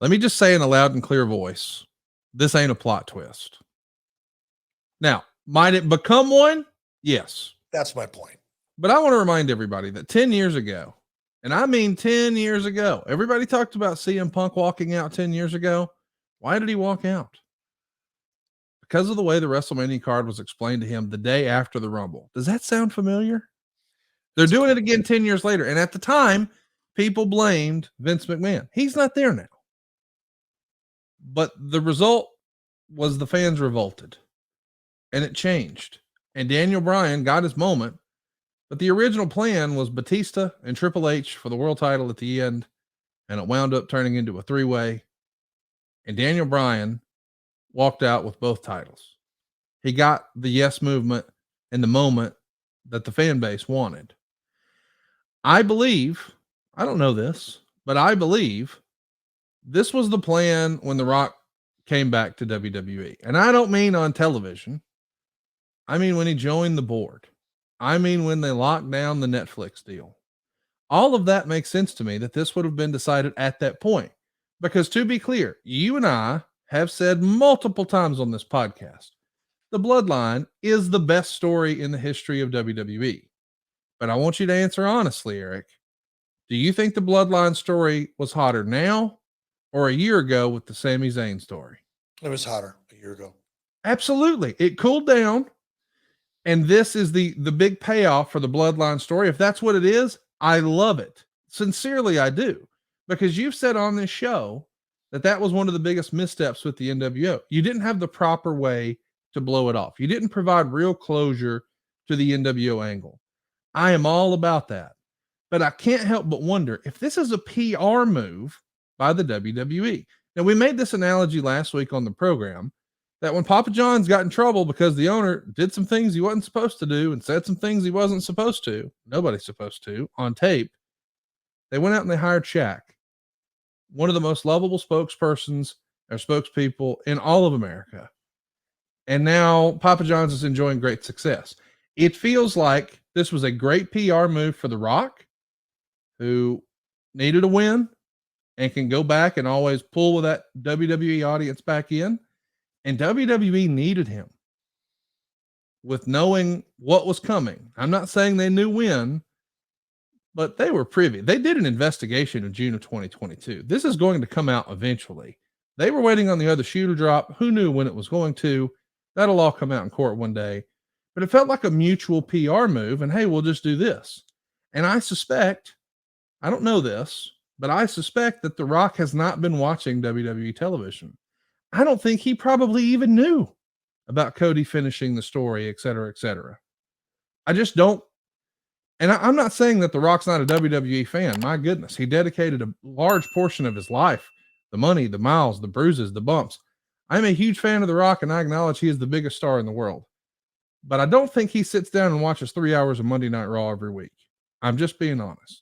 Let me just say in a loud and clear voice, this ain't a plot twist. Now, might it become one? Yes. That's my point. But I want to remind everybody that 10 years ago, and I mean 10 years ago, everybody talked about CM Punk walking out 10 years ago. Why did he walk out? Because of the way the WrestleMania card was explained to him the day after the Rumble. Does that sound familiar? They're doing it again 10 years later. And at the time, people blamed Vince McMahon. He's not there now. But the result was the fans revolted. And it changed. And Daniel Bryan got his moment. But the original plan was Batista and Triple H for the world title at the end. And it wound up turning into a three-way. And Daniel Bryan walked out with both titles. He got the yes movement in the moment that the fan base wanted. I believe, I don't know this, but I believe this was the plan when The Rock came back to WWE. And I don't mean on television. I mean when he joined the board. I mean when they locked down the Netflix deal. All of that makes sense to me that this would have been decided at that point. Because to be clear, you and I have said multiple times on this podcast, the Bloodline is the best story in the history of WWE. But I want you to answer honestly, Eric. Do you think the Bloodline story was hotter now or a year ago with the Sami Zayn story? It was hotter a year ago. Absolutely. It cooled down. And this is the big payoff for the Bloodline story. If that's what it is, I love it. Sincerely, I do. Because you've said on this show that was one of the biggest missteps with the NWO. You didn't have the proper way to blow it off. You didn't provide real closure to the NWO angle. I am all about that. But I can't help but wonder if this is a PR move by the WWE. Now, we made this analogy last week on the program that when Papa John's got in trouble because the owner did some things he wasn't supposed to do and said some things he wasn't supposed to, nobody's supposed to, on tape, they went out and they hired Shaq, one of the most lovable spokespersons or spokespeople in all of America. And now Papa John's is enjoying great success. It feels like this was a great PR move for The Rock, who needed a win and can go back and always pull with that WWE audience back in. And WWE needed him with knowing what was coming. I'm not saying they knew when, but they were privy. They did an investigation in June of 2022. This is going to come out eventually. They were waiting on the other shoe to drop. Who knew when it was going to? That'll all come out in court one day. But it felt like a mutual PR move. And hey, we'll just do this. And I suspect, I don't know this, but I suspect that The Rock has not been watching WWE television. I don't think he probably even knew about Cody finishing the story, et cetera, et cetera. I just don't. And I'm not saying that The Rock's not a WWE fan. My goodness, he dedicated a large portion of his life, the money, the miles, the bruises, the bumps. I'm a huge fan of The Rock, and I acknowledge he is the biggest star in the world. But I don't think he sits down and watches 3 hours of Monday Night Raw every week. I'm just being honest.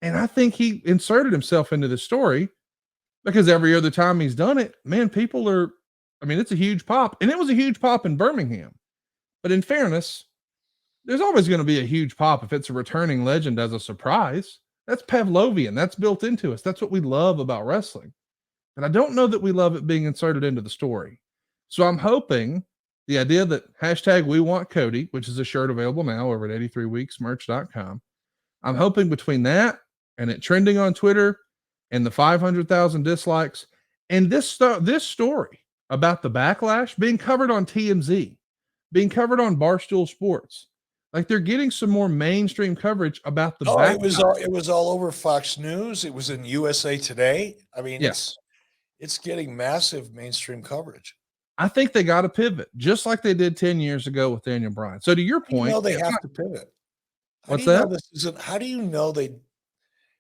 And I think he inserted himself into this story because every other time he's done it, man, people are, I mean, it's a huge pop. And it was a huge pop in Birmingham. But in fairness, there's always going to be a huge pop if it's a returning legend as a surprise. That's Pavlovian. That's built into us. That's what we love about wrestling. And I don't know that we love it being inserted into the story. So I'm hoping the idea that hashtag we want Cody, which is a shirt available now over at 83weeksmerch.com. I'm hoping between that and it trending on Twitter and the 500,000 dislikes and this story about the backlash being covered on TMZ, being covered on Barstool Sports. Like they're getting some more mainstream coverage about the backlash. It was all over Fox News. It was in USA Today. I mean, yes. It's getting massive mainstream coverage. I think they got to pivot just like they did 10 years ago with Daniel Bryan. So to your point, they have to pivot. What's that? How do you know they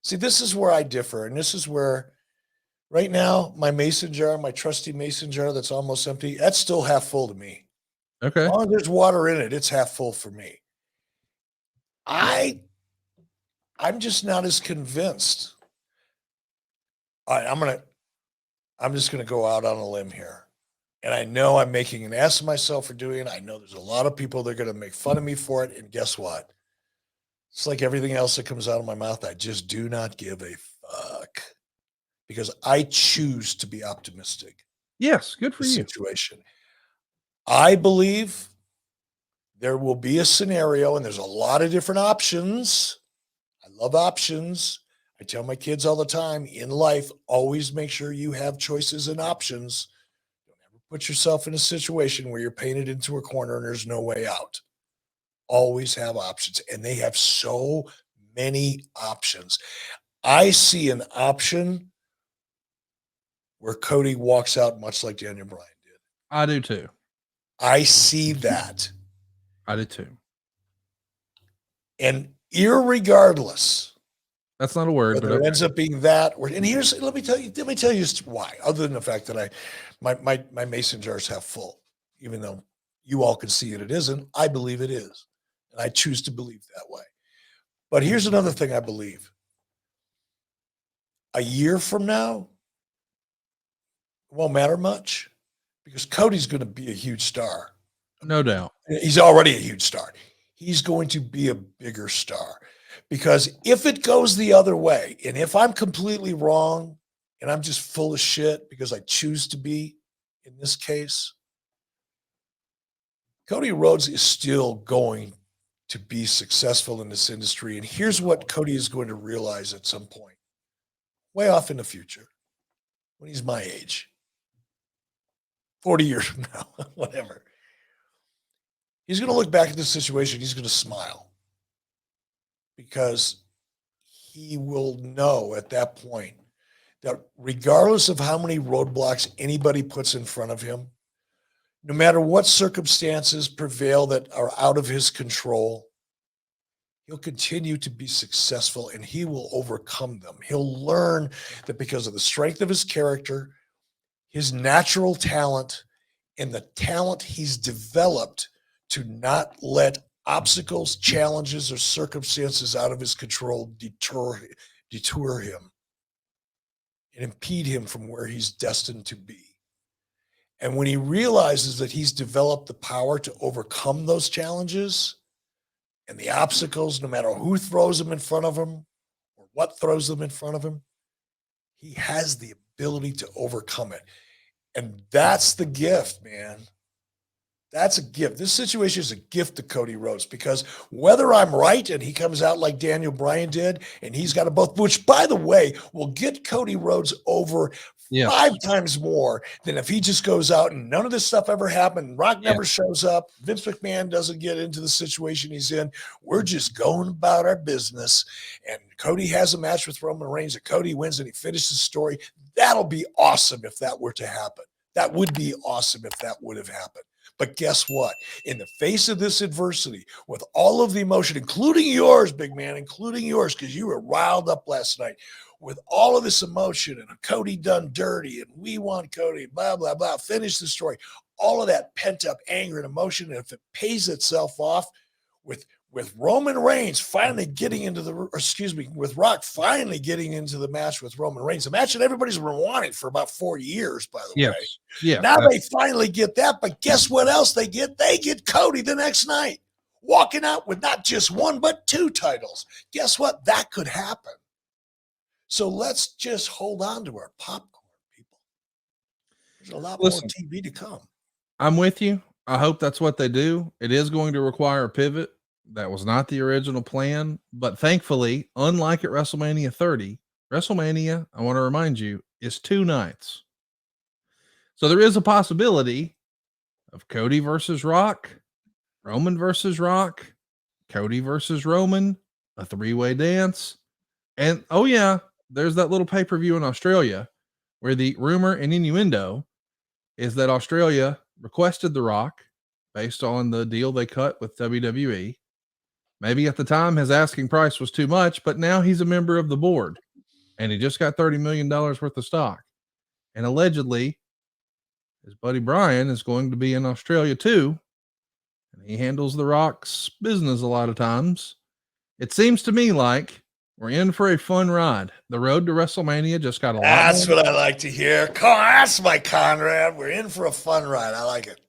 see? This is where I differ. And this is where right now, my mason jar, my trusty mason jar that's almost empty, that's still half full to me. Okay. As long as there's water in it, it's half full for me. I'm just not as convinced. I'm just gonna go out on a limb here. And I know I'm making an ass of myself for doing it. I know there's a lot of people that are gonna make fun of me for it. And guess what? It's like everything else that comes out of my mouth. I just do not give a fuck. because I choose to be optimistic. Yes, good for The you. situation. I believe there will be a scenario, and there's a lot of different options. I love options. I tell my kids all the time in life, always make sure you have choices and options. Don't ever put yourself in a situation where you're painted into a corner and there's no way out. Always have options, and they have so many options. I see an option where Cody walks out much like Daniel Bryan did. I do too. I see that. I do too. And irregardless, That's not a word, whether but it okay. ends up being that, or and here's let me tell you just why. Other than the fact that my mason jars half full, even though you all can see it isn't. I believe it is, and I choose to believe that way. But here's another thing I believe: a year from now, it won't matter much because Cody's going to be a huge star. No doubt. He's already a huge star. He's going to be a bigger star because if it goes the other way, and if I'm completely wrong and I'm just full of shit because I choose to be in this case, Cody Rhodes is still going to be successful in this industry. And here's what Cody is going to realize at some point, way off in the future, when he's my age, 40 years from now, whatever. He's going to look back at this situation. He's going to smile because he will know at that point that regardless of how many roadblocks anybody puts in front of him, no matter what circumstances prevail that are out of his control, he'll continue to be successful and he will overcome them. He'll learn that because of the strength of his character, his natural talent, and the talent he's developed to not let obstacles, challenges, or circumstances out of his control detour him and impede him from where he's destined to be. And when he realizes that he's developed the power to overcome those challenges and the obstacles, no matter who throws them in front of him or what throws them in front of him, he has the ability to overcome it. And that's the gift, man. That's a gift. This situation is a gift to Cody Rhodes because whether I'm right and he comes out like Daniel Bryan did and he's got a both, which by the way, will get Cody Rhodes over 5 times more than if he just goes out and none of this stuff ever happened. Rock never shows up. Vince McMahon doesn't get into the situation he's in. We're just going about our business. And Cody has a match with Roman Reigns and Cody wins and he finishes the story. That'll be awesome if that were to happen. That would be awesome if that would have happened. But guess what? In the face of this adversity, with all of the emotion, including yours, big man, including yours, because you were riled up last night, with all of this emotion and Cody done dirty and we want Cody, blah, blah, blah, finish the story, all of that pent up anger and emotion, and if it pays itself off with Roman Reigns finally getting into with Rock finally getting into the match with Roman Reigns, a match that everybody's been wanting for about 4 years, by the way. Yeah. Now they finally get that, but guess what else they get? They get Cody the next night, walking out with not just 1, but 2 titles. Guess what? That could happen. So let's just hold on to our popcorn, people. There's a lot more TV to come. I'm with you. I hope that's what they do. It is going to require a pivot. That was not the original plan, but thankfully, unlike at WrestleMania 30, WrestleMania, I want to remind you, is 2 nights. So there is a possibility of Cody versus Rock, Roman versus Rock, Cody versus Roman, a 3-way dance. And oh yeah, there's that little pay-per-view in Australia where the rumor and innuendo is that Australia requested The Rock based on the deal they cut with WWE. Maybe at the time his asking price was too much, but now he's a member of the board and he just got $30 million worth of stock. And allegedly his buddy Brian is going to be in Australia too. And he handles The Rock's business a lot of times. It seems to me like we're in for a fun ride. The road to WrestleMania just got a lot. That's what I like to hear. That's my Conrad. We're in for a fun ride. I like it.